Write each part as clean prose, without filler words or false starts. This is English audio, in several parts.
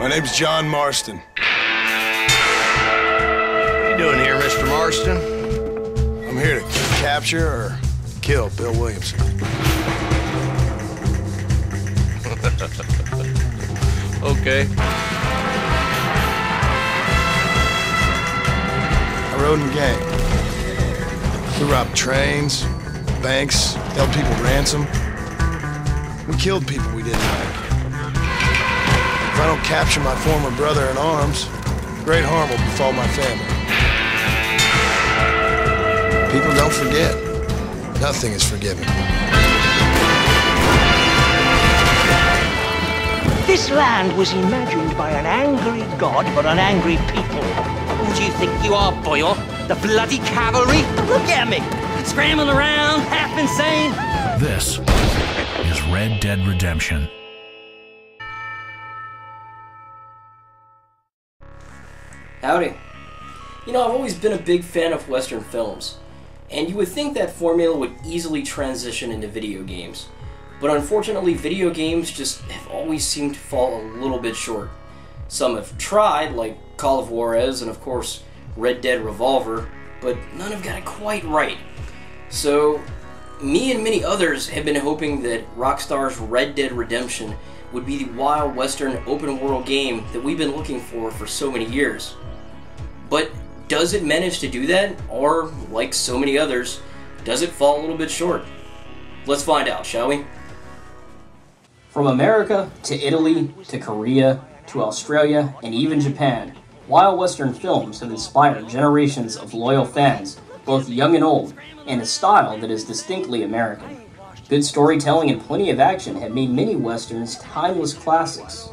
My name's John Marston. What are you doing here, Mr. Marston? I'm here to capture or kill Bill Williamson. Okay. I rode in the gang. We robbed trains, banks, held people ransom. We killed people we didn't like. If I don't capture my former brother in arms, great harm will befall my family. People don't forget. Nothing is forgiven. This land was imagined by an angry god for an angry people. Who do you think you are, Boyle? The bloody cavalry? Look at me! Scrambling around, half insane. This is Red Dead Redemption. Howdy. You know, I've always been a big fan of Western films, and you would think that formula would easily transition into video games. But unfortunately, video games just have always seemed to fall a little bit short. Some have tried, like Call of Juarez and of course Red Dead Revolver, but none have got it quite right. So, me and many others have been hoping that Rockstar's Red Dead Redemption would be the wild western open world game that we've been looking for so many years. But does it manage to do that, or, like so many others, does it fall a little bit short? Let's find out, shall we? From America, to Italy, to Korea, to Australia, and even Japan, wild western films have inspired generations of loyal fans, both young and old, in a style that is distinctly American. Good storytelling and plenty of action have made many westerns timeless classics.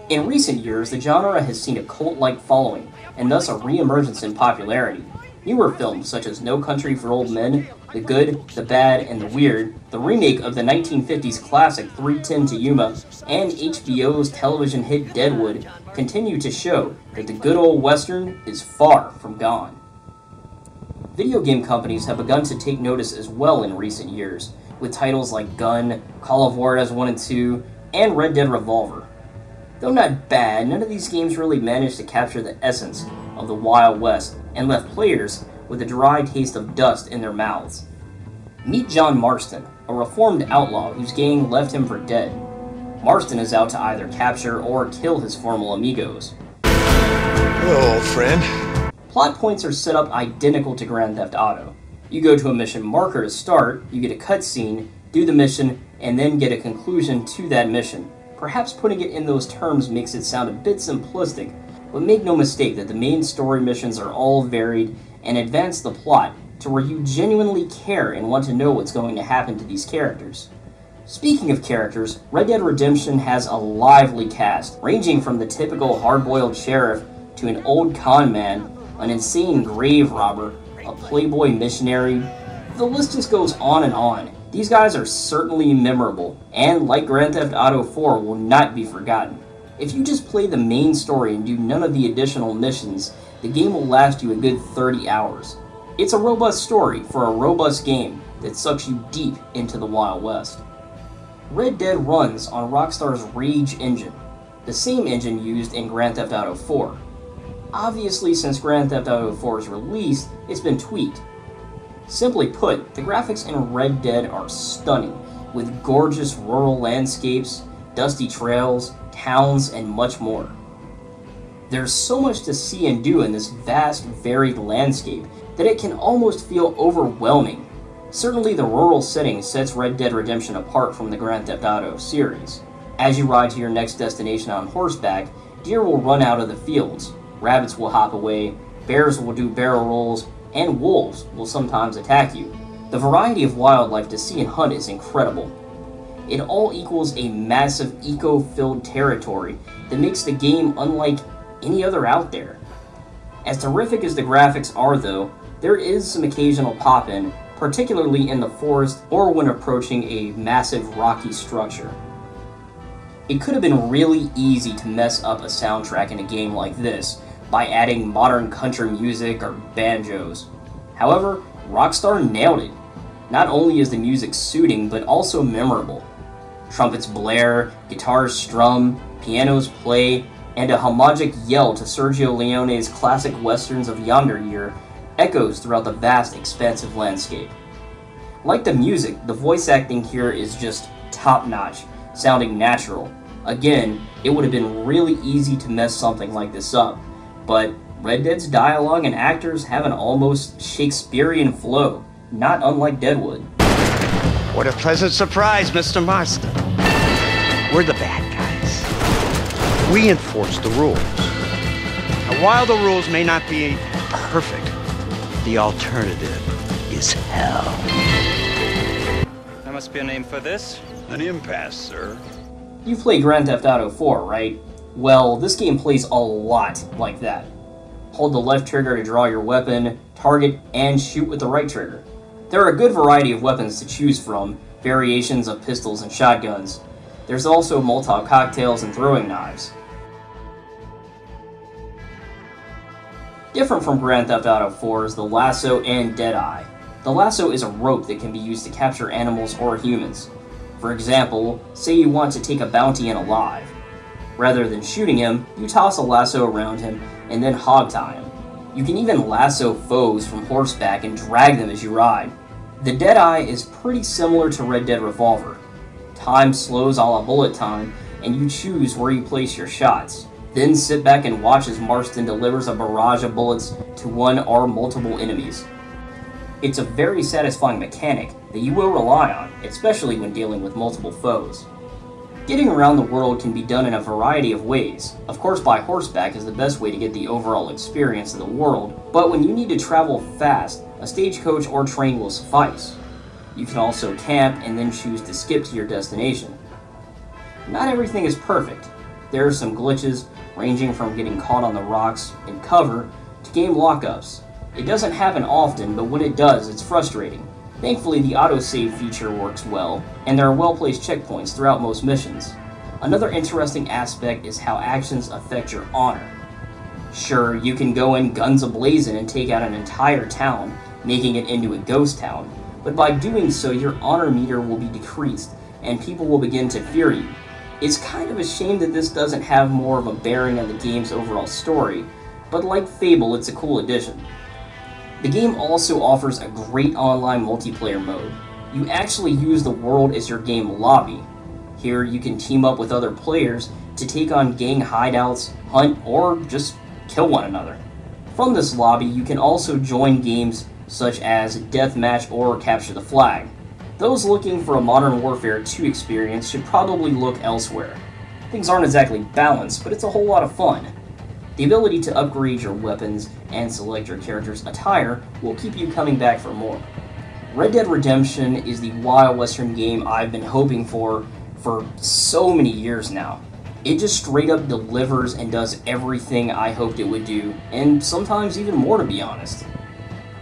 In recent years, the genre has seen a cult-like following, and thus a re-emergence in popularity. Newer films such as No Country for Old Men, The Good, the Bad, and the Weird, the remake of the 1950s classic 3:10 to Yuma, and HBO's television hit Deadwood continue to show that the good old western is far from gone. Video game companies have begun to take notice as well in recent years, with titles like Gun, Call of Juarez 1 and 2, and Red Dead Revolver. Though not bad, none of these games really managed to capture the essence of the Wild West and left players with a dry taste of dust in their mouths. Meet John Marston, a reformed outlaw whose gang left him for dead. Marston is out to either capture or kill his former amigos. Hello, old friend. Plot points are set up identical to Grand Theft Auto. You go to a mission marker to start, you get a cutscene, do the mission, and then get a conclusion to that mission. Perhaps putting it in those terms makes it sound a bit simplistic, but make no mistake that the main story missions are all varied and advance the plot to where you genuinely care and want to know what's going to happen to these characters. Speaking of characters, Red Dead Redemption has a lively cast, ranging from the typical hard-boiled sheriff to an old con man, an insane grave robber, a playboy missionary. The list just goes on and on. These guys are certainly memorable, and like Grand Theft Auto 4, will not be forgotten. If you just play the main story and do none of the additional missions, the game will last you a good 30 hours. It's a robust story for a robust game that sucks you deep into the Wild West. Red Dead runs on Rockstar's Rage engine, the same engine used in Grand Theft Auto 4. Obviously, since Grand Theft Auto 4's release, it's been tweaked. Simply put, the graphics in Red Dead are stunning, with gorgeous rural landscapes, dusty trails, towns, and much more. There's so much to see and do in this vast, varied landscape that it can almost feel overwhelming. Certainly the rural setting sets Red Dead Redemption apart from the Grand Theft Auto series. As you ride to your next destination on horseback, deer will run out of the fields, rabbits will hop away, bears will do barrel rolls, and wolves will sometimes attack you. The variety of wildlife to see and hunt is incredible. It all equals a massive eco-filled territory that makes the game unlike any other out there. As terrific as the graphics are though, there is some occasional pop-in, particularly in the forest or when approaching a massive rocky structure. It could have been really easy to mess up a soundtrack in a game like this by adding modern country music or banjos. However, Rockstar nailed it. Not only is the music soothing, but also memorable. Trumpets blare, guitars strum, pianos play, and a homagic yell to Sergio Leone's classic westerns of yonderyear echoes throughout the vast, expansive landscape. Like the music, the voice acting here is just top-notch, sounding natural. Again, it would have been really easy to mess something like this up, but Red Dead's dialogue and actors have an almost Shakespearean flow, not unlike Deadwood. What a pleasant surprise, Mr. Marston. We're the bad guys. We enforce the rules. Now, while the rules may not be perfect, the alternative is hell. There must be a name for this. An impasse, sir. You've played Grand Theft Auto 4, right? Well, this game plays a lot like that. Hold the left trigger to draw your weapon, target, and shoot with the right trigger. There are a good variety of weapons to choose from, variations of pistols and shotguns. There's also Molotov cocktails and throwing knives. Different from Grand Theft Auto 4 is the lasso and Deadeye. The lasso is a rope that can be used to capture animals or humans. For example, say you want to take a bounty in alive. Rather than shooting him, you toss a lasso around him and then hog tie him. You can even lasso foes from horseback and drag them as you ride. The Deadeye is pretty similar to Red Dead Revolver. Time slows a la bullet time, and you choose where you place your shots. Then sit back and watch as Marston delivers a barrage of bullets to one or multiple enemies. It's a very satisfying mechanic that you will rely on, especially when dealing with multiple foes. Getting around the world can be done in a variety of ways. Of course, by horseback is the best way to get the overall experience of the world, but when you need to travel fast, a stagecoach or train will suffice. You can also camp and then choose to skip to your destination. Not everything is perfect. There are some glitches, ranging from getting caught on the rocks in cover to game lockups. It doesn't happen often, but when it does, it's frustrating. Thankfully, the autosave feature works well, and there are well-placed checkpoints throughout most missions. Another interesting aspect is how actions affect your honor. Sure, you can go in guns a-blazing and take out an entire town, making it into a ghost town, but by doing so, your honor meter will be decreased, and people will begin to fear you. It's kind of a shame that this doesn't have more of a bearing on the game's overall story, but like Fable, it's a cool addition. The game also offers a great online multiplayer mode. You actually use the world as your game lobby. Here you can team up with other players to take on gang hideouts, hunt, or just kill one another. From this lobby, you can also join games such as Deathmatch or Capture the Flag. Those looking for a Modern Warfare 2 experience should probably look elsewhere. Things aren't exactly balanced, but it's a whole lot of fun. The ability to upgrade your weapons and select your character's attire will keep you coming back for more. Red Dead Redemption is the wild western game I've been hoping for so many years now. It just straight up delivers and does everything I hoped it would do, and sometimes even more, to be honest.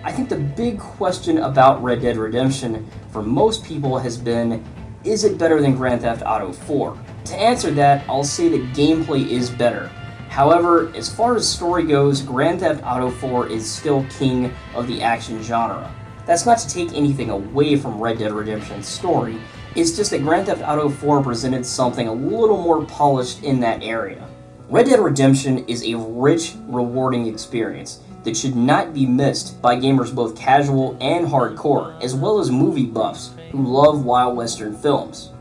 I think the big question about Red Dead Redemption for most people has been, is it better than Grand Theft Auto 4? To answer that, I'll say that gameplay is better. However, as far as story goes, Grand Theft Auto 4 is still king of the action genre. That's not to take anything away from Red Dead Redemption's story, it's just that Grand Theft Auto 4 presented something a little more polished in that area. Red Dead Redemption is a rich, rewarding experience that should not be missed by gamers both casual and hardcore, as well as movie buffs who love wild western films.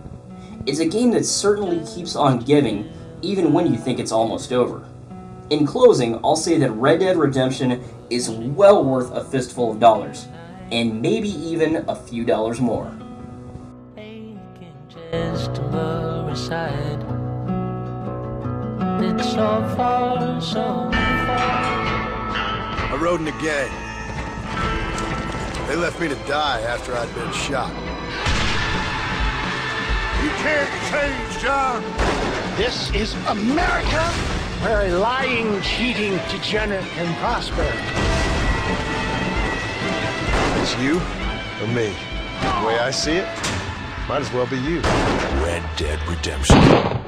It's a game that certainly keeps on giving, even when you think it's almost over. In closing, I'll say that Red Dead Redemption is well worth a fistful of dollars, and maybe even a few dollars more. Just aside. It's so far, so far. I rode in a gang. They left me to die after I'd been shot. You can't change, John. This is America, where a lying, cheating degenerate can prosper. It's you or me. The way I see it, might as well be you. Red Dead Redemption.